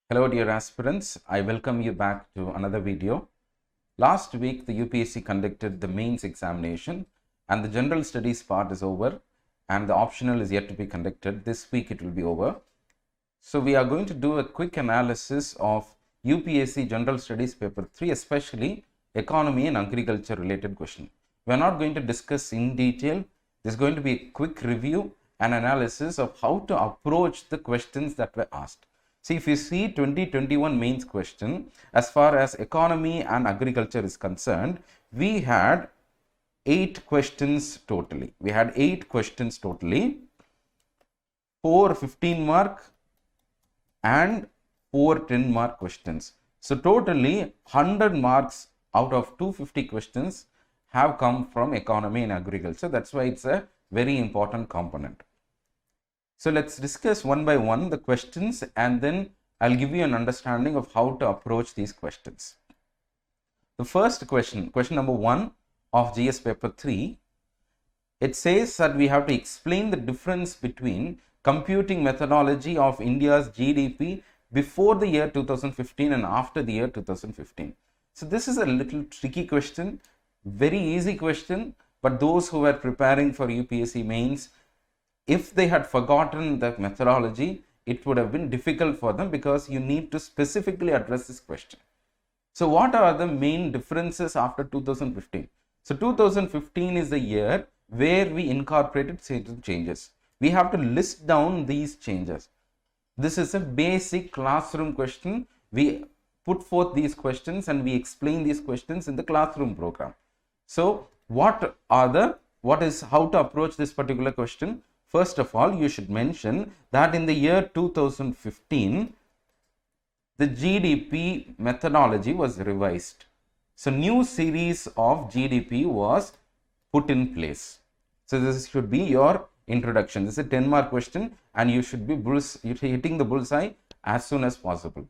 Hello dear aspirants, I welcome you back to another video. Last week the UPSC conducted the mains examination and the general studies part is over and the optional is yet to be conducted. This week it will be over. So we are going to do a quick analysis of UPSC general studies paper 3, especially economy and agriculture related question. We are not going to discuss in detail. This is going to be a quick review and analysis of how to approach the questions that were asked. See, if you see 2021 mains question, as far as economy and agriculture is concerned, we had 8 questions totally. 4 15 mark and 4 10 mark questions. So totally 100 marks out of 250 questions have come from economy and agriculture. That's why it's a very important component. So let's discuss one by one the questions and then I'll give you an understanding of how to approach these questions. The first question number 1 of GS paper 3, it says that we have to explain the difference between computing methodology of India's GDP before the year 2015 and after the year 2015. So this is a little tricky question, very easy question, but those who were preparing for UPSC mains, if they had forgotten the methodology, it would have been difficult for them because you need to specifically address this question. So what are the main differences after 2015? So 2015 is the year where we incorporated certain changes. We have to list down these changes. This is a basic classroom question. We put forth these questions and we explain these questions in the classroom program. So how to approach this particular question? First of all, you should mention that in the year 2015, the GDP methodology was revised. So new series of GDP was put in place. So this should be your introduction. This is a 10 mark question and you should be hitting the bullseye as soon as possible.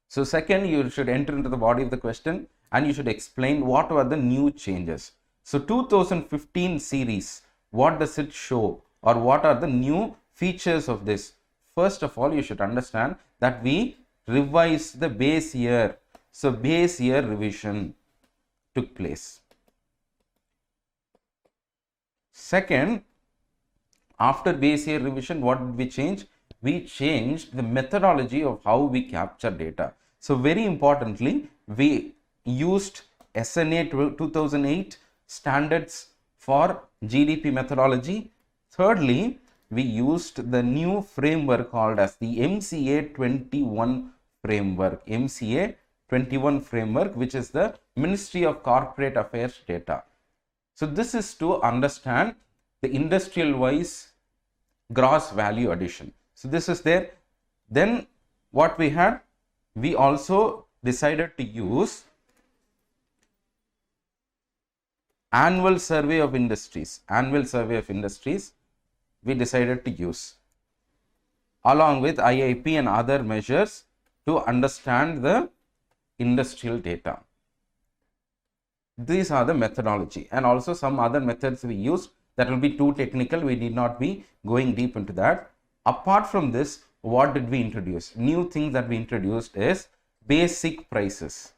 So second, you should enter into the body of the question and you should explain what were the new changes. So 2015 series, what does it show? Or what are the new features of this? First of all, you should understand that we revised the base year. So base year revision took place. Second, after base year revision, what did we change? We changed the methodology of how we capture data. So very importantly, we used SNA 2008 standards for GDP methodology. Thirdly, we used the new framework called as the MCA 21 framework. MCA 21 framework, which is the Ministry of Corporate Affairs data. So this is to understand the industrial wise gross value addition. So this is there. Then what we had, we also decided to use annual survey of industries. We decided to use along with IIP and other measures to understand the industrial data. These are the methodology and also some other methods we used that will be too technical. We need not be going deep into that. Apart from this, what did we introduce? New thing that we introduced is basic prices.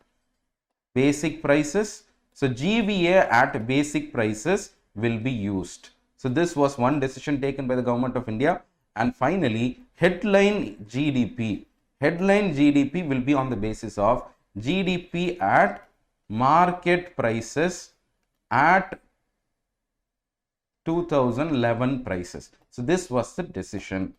So GVA at basic prices will be used. So this was one decision taken by the government of India. And finally, headline GDP. Headline GDP will be on the basis of GDP at market prices at 2011 prices. So this was the decision.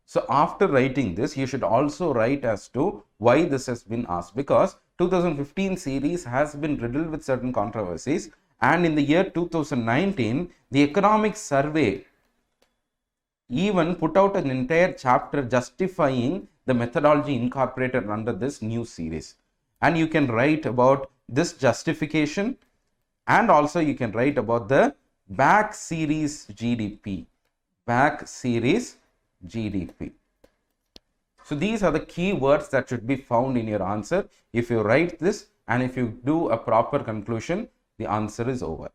So after writing this, you should also write as to why this has been asked, because 2015 series has been riddled with certain controversies. And in the year 2019, the economic survey even put out an entire chapter justifying the methodology incorporated under this new series. And you can write about this justification and also you can write about the back series GDP. So these are the key words that should be found in your answer. If you write this and if you do a proper conclusion, the answer is over.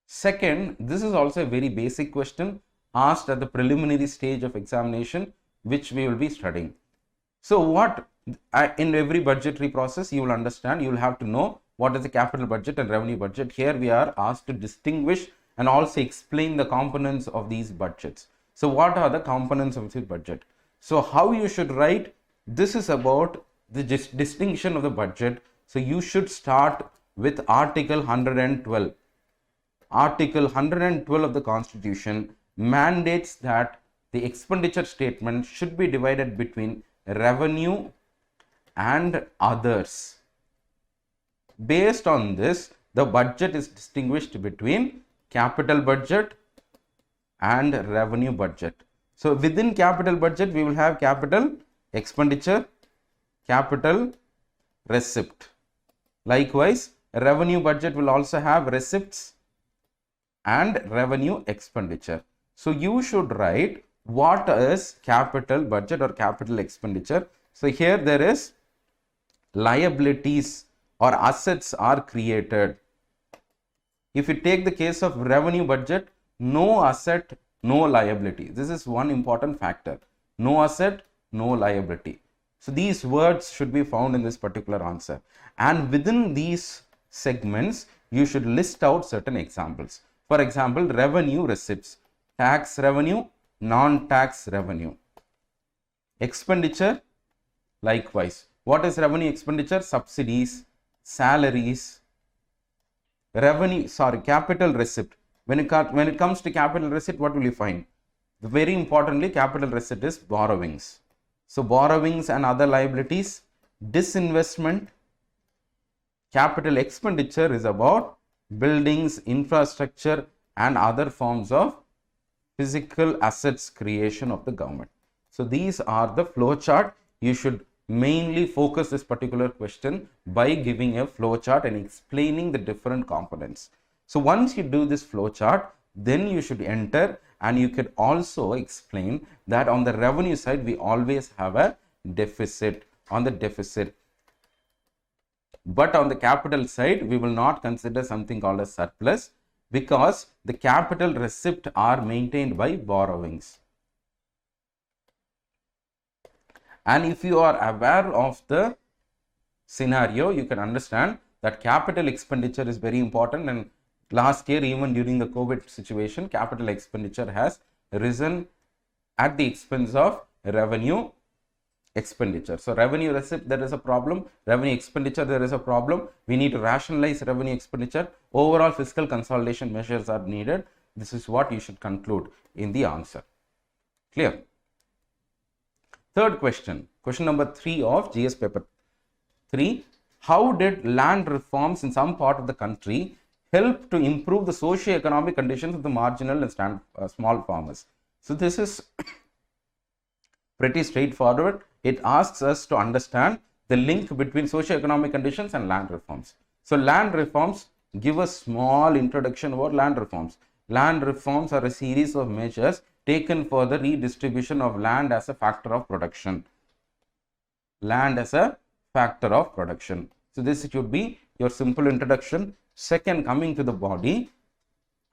Second, this is also a very basic question asked at the preliminary stage of examination, which we will be studying. So what in every budgetary process you will understand, you will have to know what is the capital budget and revenue budget. Here we are asked to distinguish and also explain the components of these budgets. So what are the components of this budget? So how you should write, this is about the distinction of the budget. So you should start with Article 112. Article 112 of the Constitution mandates that the expenditure statement should be divided between revenue and others. Based on this, the budget is distinguished between capital budget and revenue budget. So within capital budget, we will have capital expenditure, capital receipt. Likewise, revenue budget will also have receipts and revenue expenditure. So you should write what is capital budget or capital expenditure. So here there is liabilities or assets are created. If you take the case of revenue budget, no asset, no liability. This is one important factor. No asset, no liability. So these words should be found in this particular answer. And within these segments, you should list out certain examples. For example, revenue receipts, tax revenue, non-tax revenue. Expenditure, likewise. What is revenue expenditure? Subsidies, salaries, capital receipt. When it comes to capital receipt, what will you find? Very importantly, capital receipt is borrowings. So borrowings and other liabilities, disinvestment. Capital expenditure is about buildings, infrastructure and other forms of physical assets creation of the government. So these are the flow chart. You should mainly focus this particular question by giving a flow chart and explaining the different components. So once you do this flow chart, then you should enter, and you could also explain that on the revenue side, we always have a deficit on the deficit. But on the capital side, we will not consider something called a surplus, because the capital receipt are maintained by borrowings. And if you are aware of the scenario, you can understand that capital expenditure is very important. And last year, even during the COVID situation, capital expenditure has risen at the expense of revenue expenditure. So revenue receipt, there is a problem. Revenue expenditure, there is a problem. We need to rationalize revenue expenditure. Overall fiscal consolidation measures are needed. This is what you should conclude in the answer. Clear? Third question, question number 3 of GS paper 3. How did land reforms in some part of the country help to improve the socio-economic conditions of the marginal and small farmers? So this is pretty straightforward. It asks us to understand the link between socio-economic conditions and land reforms. So land reforms, give a small introduction about land reforms. Land reforms are a series of measures taken for the redistribution of land as a factor of production. Land as a factor of production. So this should be your simple introduction. Second, coming to the body,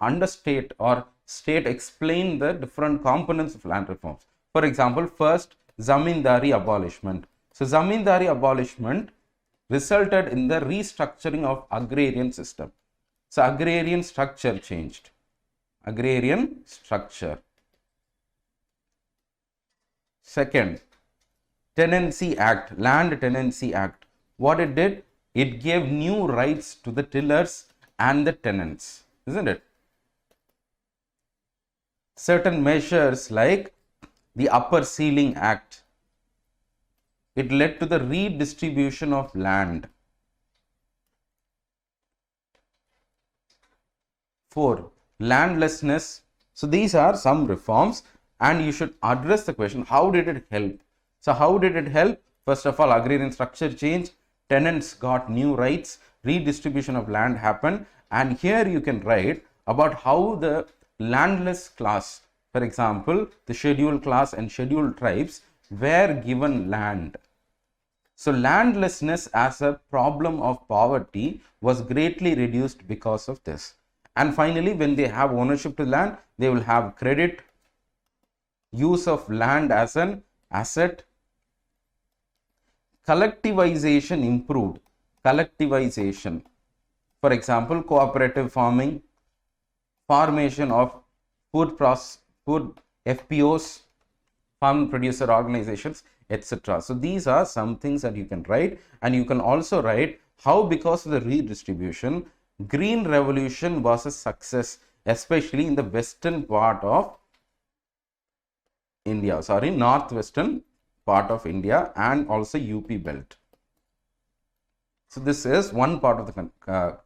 understate or state, explain the different components of land reforms. For example, first, zamindari abolishment. So zamindari abolishment resulted in the restructuring of agrarian system. So agrarian structure changed. Agrarian structure. Second, Tenancy Act, Land Tenancy Act. What it did? It gave new rights to the tillers and the tenants, isn't it? Certain measures like the Upper Ceiling Act, it led to the redistribution of land. 4, landlessness. So these are some reforms, and you should address the question, how did it help? So how did it help? First of all, agrarian structure changed, tenants got new rights, redistribution of land happened, and here you can write about how the landless class, for example, the scheduled class and scheduled tribes were given land. So landlessness as a problem of poverty was greatly reduced because of this. And finally, when they have ownership to land, they will have credit, use of land as an asset, collectivization improved. Collectivization. For example, cooperative farming, formation of food FPOs, farm producer organizations, etc. So these are some things that you can write, and you can also write how because of the redistribution, green revolution was a success, especially in the western part of India, northwestern part of India and also UP belt. So this is one part of the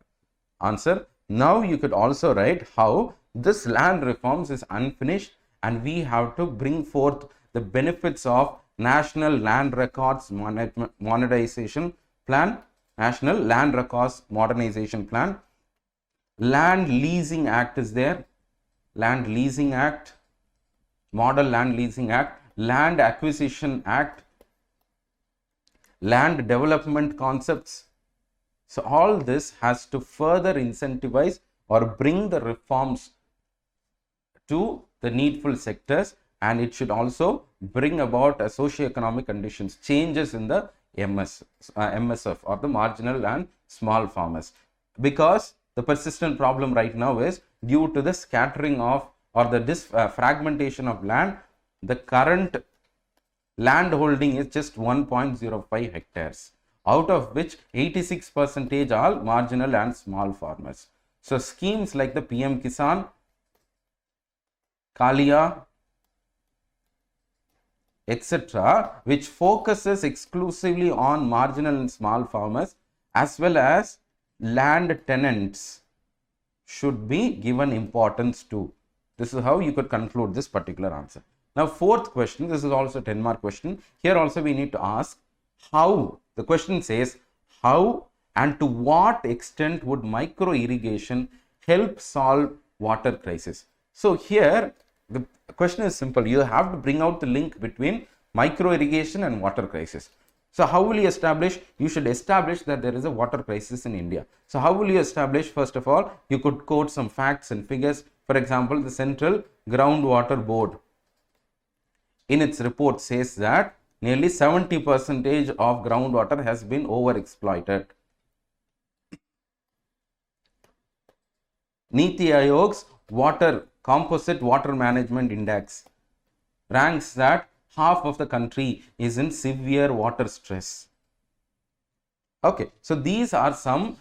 answer. Now you could also write how this land reforms is unfinished and we have to bring forth the benefits of National Land Records Modernization Plan, National Land Records Modernization Plan. Land Leasing Act is there, Land Leasing Act, Model Land Leasing Act, Land Acquisition Act, Land Development Concepts. So all this has to further incentivize or bring the reforms to the needful sectors, and it should also bring about a socio-economic conditions, changes in the MSF or the marginal and small farmers, because the persistent problem right now is due to the scattering of or the fragmentation of land. The current land holding is just 1.05 hectares, out of which 86% are marginal and small farmers. So schemes like the PM Kisan, Kalia, etc., which focuses exclusively on marginal and small farmers as well as land tenants, should be given importance to. This is how you could conclude this particular answer. Now, fourth question, this is also a 10-mark question. Here also we need to ask how. The question says, how and to what extent would micro-irrigation help solve water crisis? So here the question is simple. You have to bring out the link between micro-irrigation and water crisis. So how will you establish? You should establish that there is a water crisis in India. So how will you establish? First of all, you could quote some facts and figures. For example, the Central Groundwater Board in its report says that nearly 70% of groundwater has been overexploited. Niti Aayog's Composite Water Management Index ranks that half of the country is in severe water stress. Okay, so these are some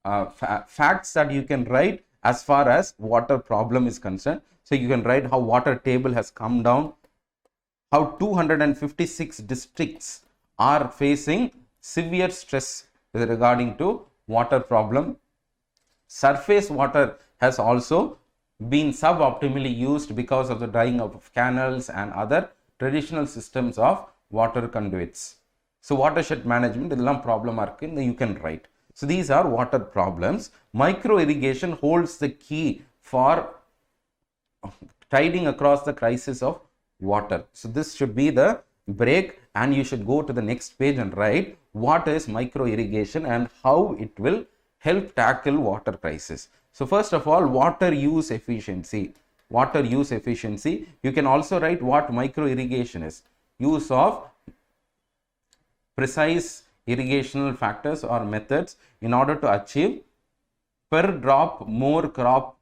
facts that you can write as far as water problem is concerned. So you can write how water table has come down, how 256 districts are facing severe stress regarding to water problem. Surface water has also been suboptimally used because of the drying up of canals and other traditional systems of water conduits. So watershed management idella problem irukku, you can write. So these are water problems. Micro irrigation holds the key for tiding across the crisis of water. So this should be the break, and you should go to the next page and write what is micro irrigation and how it will help tackle water crisis. So first of all, water use efficiency. Water use efficiency. You can also write what micro irrigation is. Use of precise irrigational factors or methods in order to achieve per drop more crop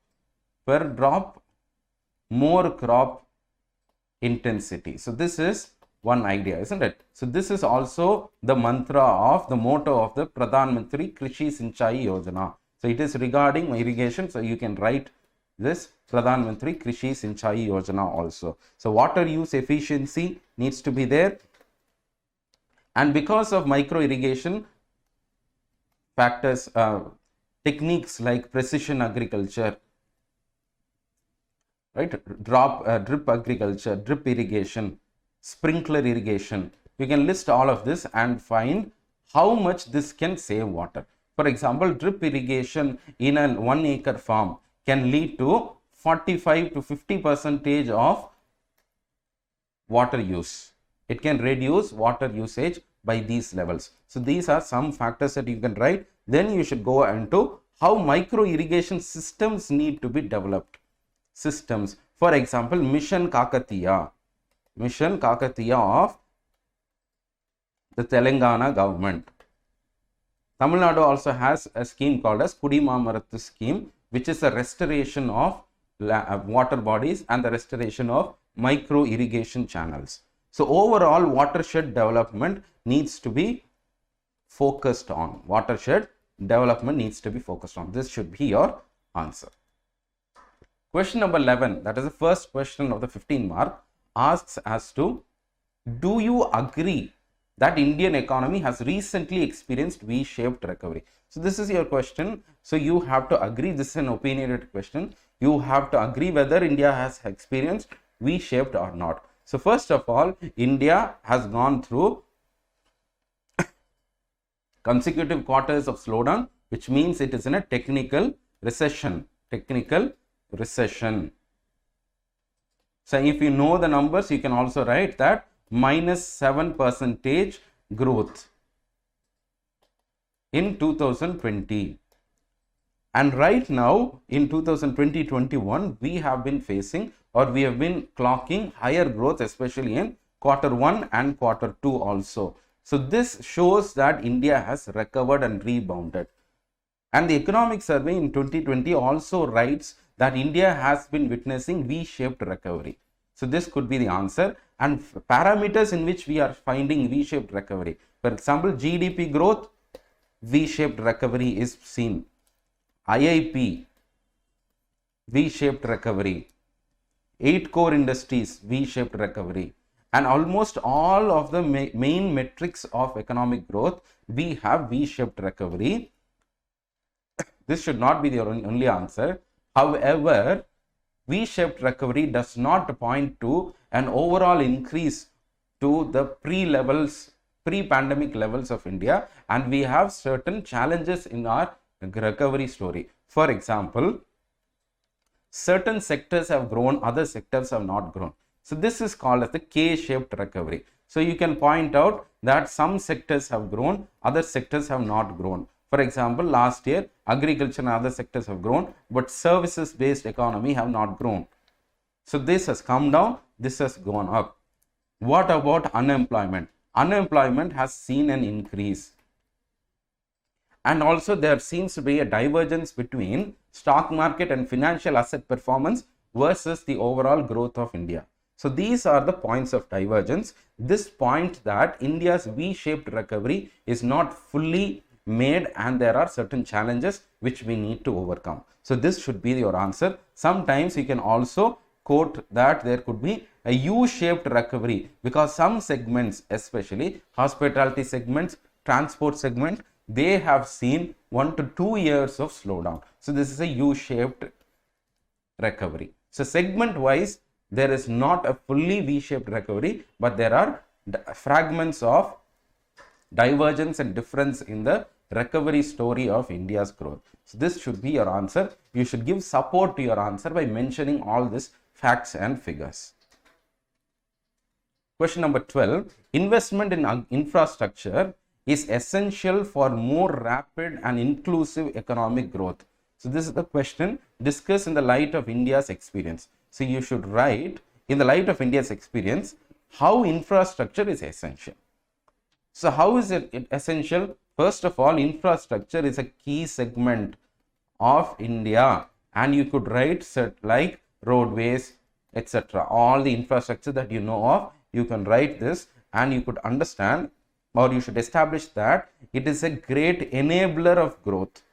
intensity. So this is one idea, isn't it? So this is also the mantra of the motto of the Pradhan Mantri Krishi Sinchai Yojana. So it is regarding irrigation. So you can write this Pradhan Mantri Krishi Sinchai Yojana also. So water use efficiency needs to be there. And because of micro irrigation factors, techniques like precision agriculture, right, drip agriculture, drip irrigation, sprinkler irrigation, you can list all of this and find how much this can save water. For example, drip irrigation in a 1 acre farm can lead to 45 to 50% of water use. It can reduce water usage by these levels. So these are some factors that you can write. Then you should go into how micro irrigation systems need to be developed. Systems, for example, Mission Kakatiya of the Telangana government. Tamil Nadu also has a scheme called as Kudimamarathu scheme, which is a restoration of water bodies and the restoration of micro-irrigation channels. So overall, watershed development needs to be focused on. Watershed development needs to be focused on. This should be your answer. Question number 11, that is the first question of the 15 mark, asks as to, do you agree that Indian economy has recently experienced V-shaped recovery? So this is your question. So you have to agree. This is an opinionated question. You have to agree whether India has experienced V-shaped or not. So first of all, India has gone through consecutive quarters of slowdown, which means it is in a technical recession. So if you know the numbers, you can also write that -7% growth in 2020. And right now in 2020-21, we have been facing, or we have been clocking higher growth, especially in Q1 and Q2 also. So this shows that India has recovered and rebounded. And the economic survey in 2020 also writes that India has been witnessing V-shaped recovery. So this could be the answer. And parameters in which we are finding V-shaped recovery. For example, GDP growth, V-shaped recovery is seen. IIP, V-shaped recovery. 8 core industries, V-shaped recovery. And almost all of the main metrics of economic growth, we have V-shaped recovery. This should not be the only answer. However, V-shaped recovery does not point to an overall increase to the pre-pandemic levels of India, and we have certain challenges in our recovery story. For example, certain sectors have grown, other sectors have not grown. So this is called as the K-shaped recovery. So you can point out that some sectors have grown, other sectors have not grown. For example, last year, agriculture and other sectors have grown, but services-based economy have not grown. So this has come down, this has gone up. What about unemployment? Unemployment has seen an increase. And also there seems to be a divergence between stock market and financial asset performance versus the overall growth of India. So these are the points of divergence. This point that India's V-shaped recovery is not fully made and there are certain challenges which we need to overcome. So this should be your answer. Sometimes you can also quote that there could be a U-shaped recovery because some segments, especially hospitality segments, transport segment, they have seen 1 to 2 years of slowdown. So this is a U-shaped recovery. So segment wise, there is not a fully V-shaped recovery, but there are fragments of divergence and difference in the recovery story of India's growth. So this should be your answer. You should give support to your answer by mentioning all these facts and figures. Question number 12. Investment in infrastructure is essential for more rapid and inclusive economic growth. So this is the question. Discuss in the light of India's experience. So you should write, in the light of India's experience, how infrastructure is essential. So how is it essential? First of all, infrastructure is a key segment of India, and you could write like roadways, etc. All the infrastructure that you know of, you can write this and you could understand, or you should establish that it is a great enabler of growth.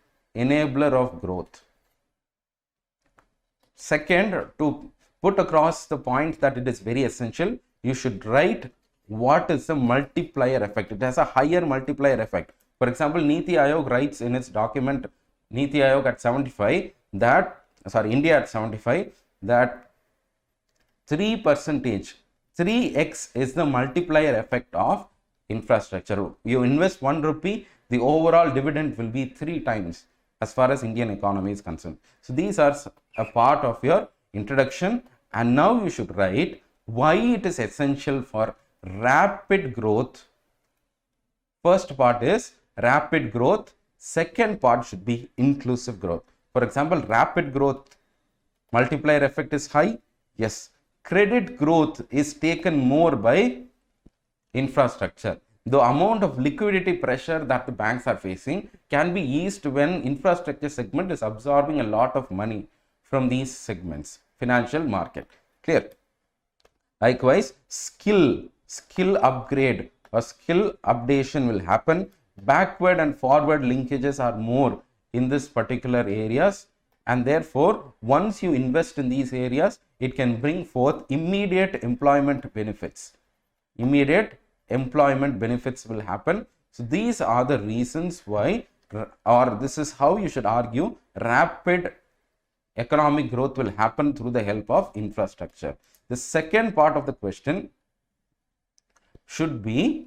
Second, to put across the point that it is very essential, you should write what is the multiplier effect. It has a higher multiplier effect. For example, Niti Aayog writes in its document, Niti Aayog at 75, that, India at 75, that 3%, 3x is the multiplier effect of infrastructure. You invest 1 rupee, the overall dividend will be 3 times as far as Indian economy is concerned. So these are a part of your introduction, and now you should write why it is essential for rapid growth. First part is rapid growth. Second part should be inclusive growth. For example, rapid growth multiplier effect is high. Yes. Credit growth is taken more by infrastructure. the amount of liquidity pressure that the banks are facing can be eased when infrastructure segment is absorbing a lot of money from these segments, financial market. Clear? Likewise, skill upgrade or skill updation will happen. Backward and forward linkages are more in this particular areas, and therefore once you invest in these areas, it can bring forth immediate employment benefits. Immediate employment benefits will happen. So these are the reasons why, or this is how you should argue, rapid economic growth will happen through the help of infrastructure. The second part of the question should be,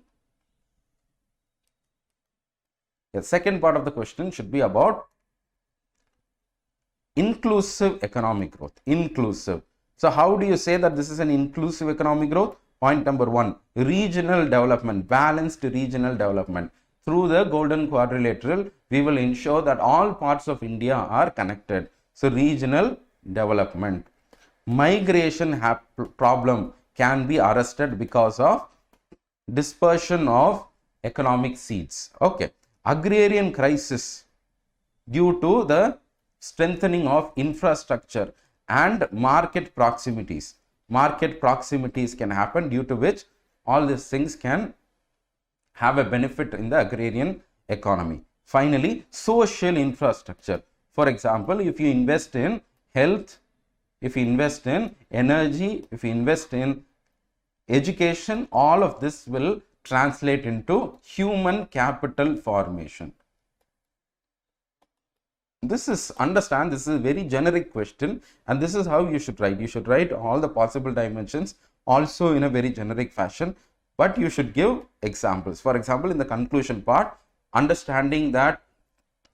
about inclusive economic growth. Inclusive. So how do you say that this is an inclusive economic growth? Point number one, regional development, balanced regional development. Through the golden quadrilateral, we will ensure that all parts of India are connected. So regional development. Migration problem can be arrested because of dispersion of economic seeds. Okay. Agrarian crisis due to the strengthening of infrastructure and market proximities. Market proximities can happen, due to which all these things can have a benefit in the agrarian economy. Finally, social infrastructure. For example, if you invest in health, if you invest in energy, if you invest in education, all of this will translate into human capital formation. This is a very generic question, and this is how you should write. You should write all the possible dimensions also in a very generic fashion, but you should give examples. For example, in the conclusion part, understanding that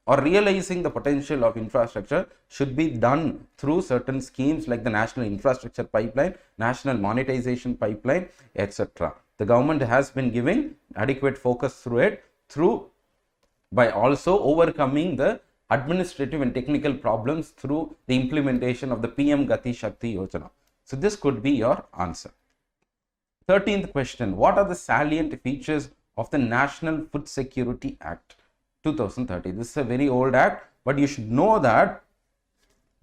or realizing the potential of infrastructure should be done through certain schemes like the National Infrastructure Pipeline, National Monetization Pipeline, etc. The government has been giving adequate focus through it, by also overcoming the administrative and technical problems through the implementation of the PM Gati Shakti Yojana. So this could be your answer. 13th question, what are the salient features of the National Food Security Act 2030? This is a very old act, but you should know that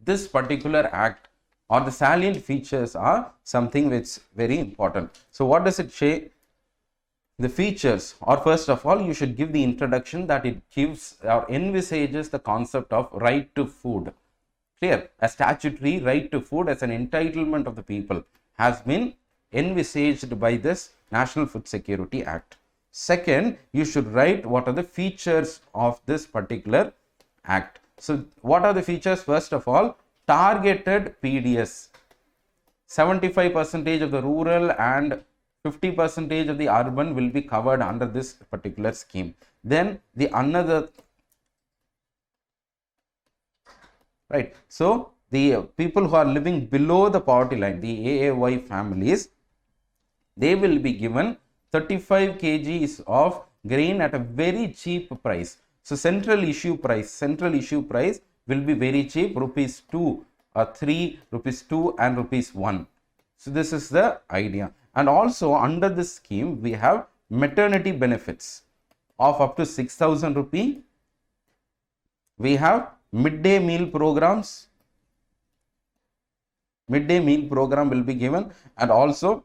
this particular act or the salient features are something which is very important. So what does it say? The features, or first of all, you should give the introduction that it gives or envisages the concept of right to food. Clear? A statutory right to food as an entitlement of the people has been envisaged by this National Food Security Act. Second, you should write what are the features of this particular act. So what are the features? First of all, targeted PDS. 75% of the rural and 50% of the urban will be covered under this particular scheme. Then the another, right? So the people who are living below the poverty line, the AAY families, they will be given 35 kgs of grain at a very cheap price. So central issue price will be very cheap, rupees 2 or 3, rupees 2 and rupees 1. So this is the idea. And also under this scheme, we have maternity benefits of up to 6,000 rupee. We have midday meal programs. Midday meal program will be given, and also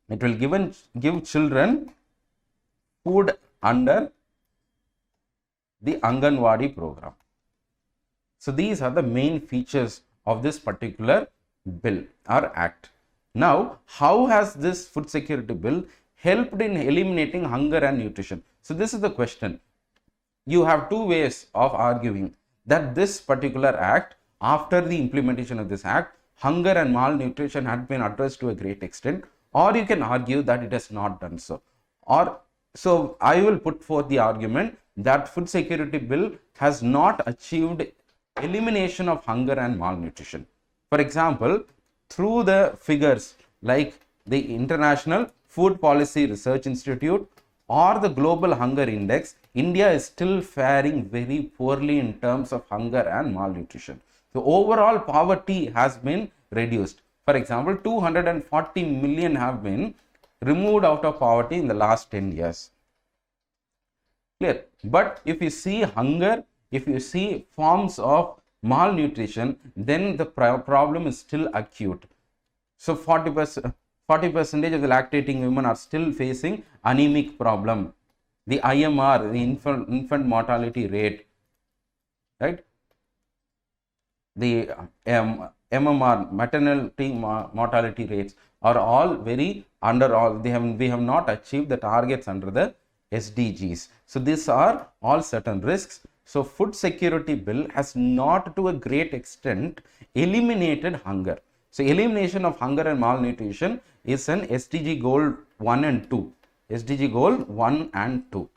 it will give children food under the Anganwadi program. So these are the main features of this particular bill or act. Now, how has this food security bill helped in eliminating hunger and nutrition? So this is the question. You have two ways of arguing that this particular act, after the implementation of this act, hunger and malnutrition had been addressed to a great extent, or you can argue that it has not done so. So I will put forth the argument that food security bill has not achieved elimination of hunger and malnutrition. For example, through the figures like the International Food Policy Research Institute or the Global Hunger Index, India is still faring very poorly in terms of hunger and malnutrition. So overall poverty has been reduced. For example, 240 million have been removed out of poverty in the last 10 years. Clear? But if you see hunger, if you see forms of malnutrition, then the problem is still acute. So 40% of the lactating women are still facing anemic problem. The IMR, the infant mortality rate, right? The MMR, maternity mortality rates, are all very under all. We have not achieved the targets under the SDGs. So these are all certain risks. So food security bill has not to a great extent eliminated hunger. So elimination of hunger and malnutrition is an SDG goal 1 and 2. SDG goal 1 and 2.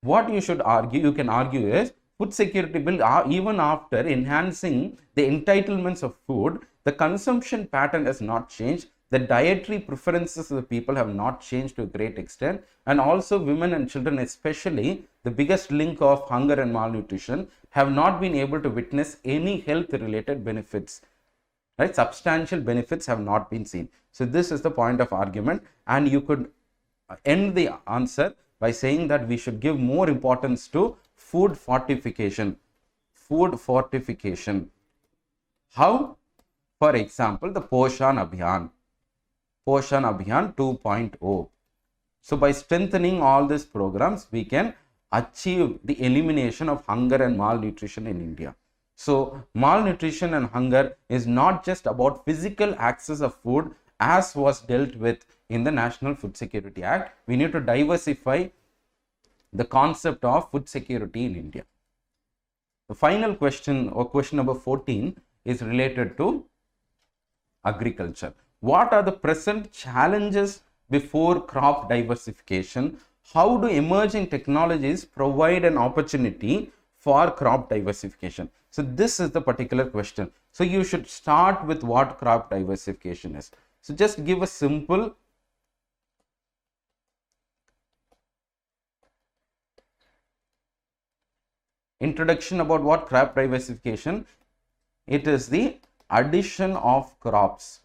What you should argue, you can argue is food security bill, even after enhancing the entitlements of food, the consumption pattern has not changed. The dietary preferences of the people have not changed to a great extent, and also women and children, especially the biggest link of hunger and malnutrition, have not been able to witness any health related benefits. Right? Substantial benefits have not been seen. So this is the point of argument, and you could end the answer by saying that we should give more importance to food fortification. Food fortification. How? For example, the Poshan Abhiyan 2.0. So by strengthening all these programs, we can achieve the elimination of hunger and malnutrition in India. So malnutrition and hunger is not just about physical access of food as was dealt with in the National Food Security Act. We need to diversify the concept of food security in India. The final question, or question number 14, is related to agriculture. What are the present challenges before crop diversification? How do emerging technologies provide an opportunity for crop diversification? So this is the particular question. So you should start with what crop diversification is. So just give a simple introduction about what crop diversification. It is the addition of crops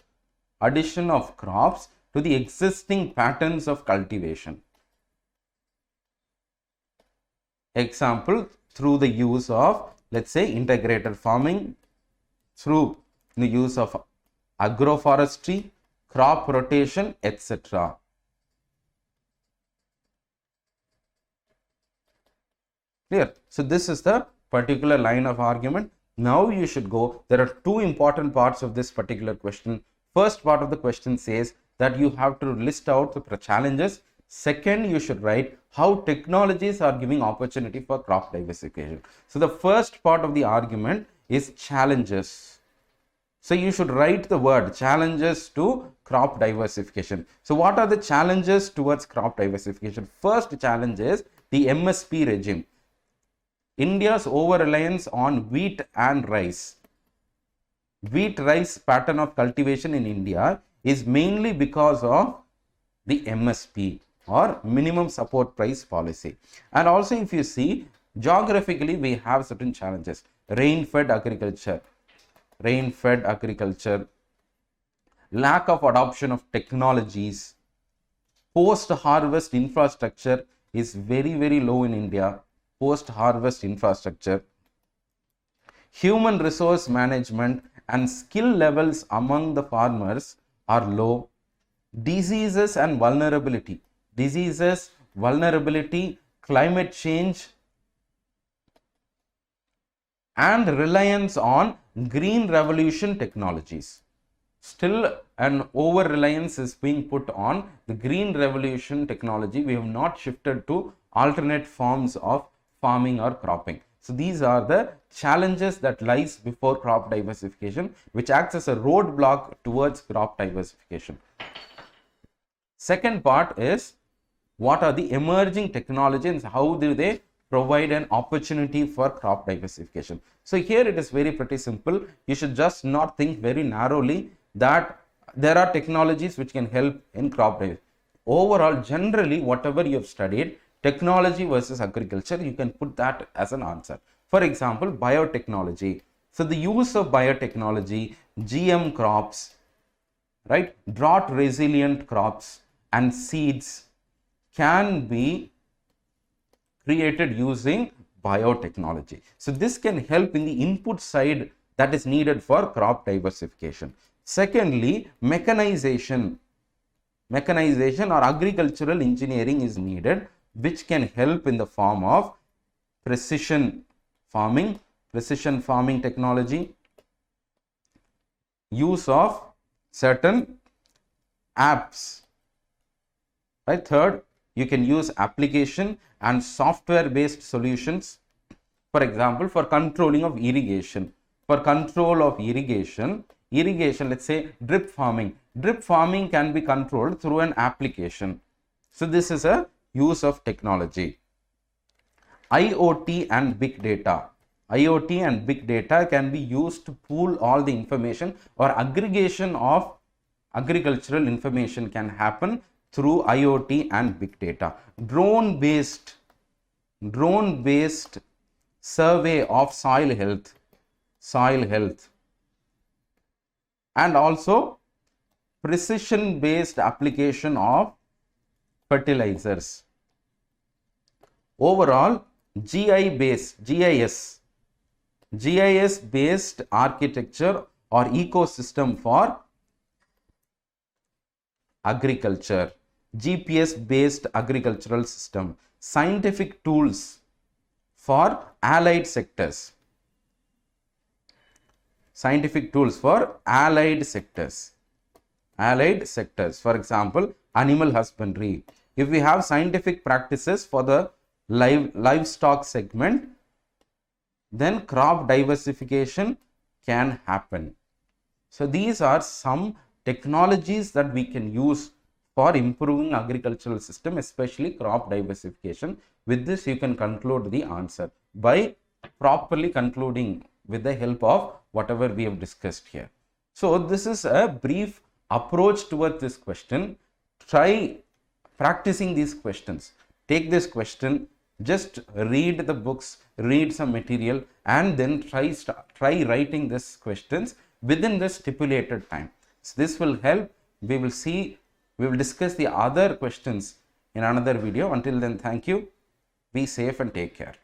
to the existing patterns of cultivation. Example, through the use of, let's say, integrated farming, through the use of agroforestry, crop rotation, etc. Clear? So this is the particular line of argument. Now you should go, there are two important parts of this particular question. First part of the question says that you have to list out the challenges. Second, you should write how technologies are giving opportunity for crop diversification. So the first part of the argument is challenges. So you should write the word challenges to crop diversification. So what are the challenges towards crop diversification? First challenge is the MSP regime. India's over-reliance on wheat and rice. Wheat-rice pattern of cultivation in India is mainly because of the MSP, or minimum support price policy. And also, if you see, geographically we have certain challenges. Rain-fed agriculture, lack of adoption of technologies, post-harvest infrastructure is very, very low in India. Post-harvest infrastructure, human resource management and skill levels among the farmers are low. Diseases and vulnerability, climate change, and reliance on green revolution technologies. Still an over reliance is being put on the green revolution technology. We have not shifted to alternate forms of farming or cropping. So these are the challenges that lies before crop diversification, which acts as a roadblock towards crop diversification. Second part is what are the emerging technologies, how do they provide an opportunity for crop diversification. So here it is very pretty simple. You should just not think very narrowly that there are technologies which can help in crop diversification. Overall, generally, whatever you have studied, technology versus agriculture, you can put that as an answer. For example, biotechnology. So the use of biotechnology, GM crops, right, drought resilient crops and seeds can be created using biotechnology. So this can help in the input side that is needed for crop diversification. Secondly, mechanization or agricultural engineering is needed, which can help in the form of precision farming technology, use of certain apps. Right? Third, you can use application and software based solutions. For example, for controlling of irrigation. For control of irrigation, let's say drip farming. Drip farming can be controlled through an application. So this is a use of technology. IoT and big data. IoT and big data can be used to pool all the information, or aggregation of agricultural information can happen through IoT and big data. Drone based survey of soil health, and also precision based application of fertilizers. Overall, GIS based architecture or ecosystem for agriculture, GPS based agricultural system, scientific tools for allied sectors, for example, animal husbandry. If we have scientific practices for the livestock segment, then crop diversification can happen. So these are some technologies that we can use for improving agricultural system, especially crop diversification. With this, you can conclude the answer by properly concluding with the help of whatever we have discussed here. So this is a brief approach towards this question. Try practicing these questions. Take this question, just read the books, read some material, and then try writing these questions within the stipulated time. So this will help. We will discuss the other questions in another video. Until then, thank you. Be safe and take care.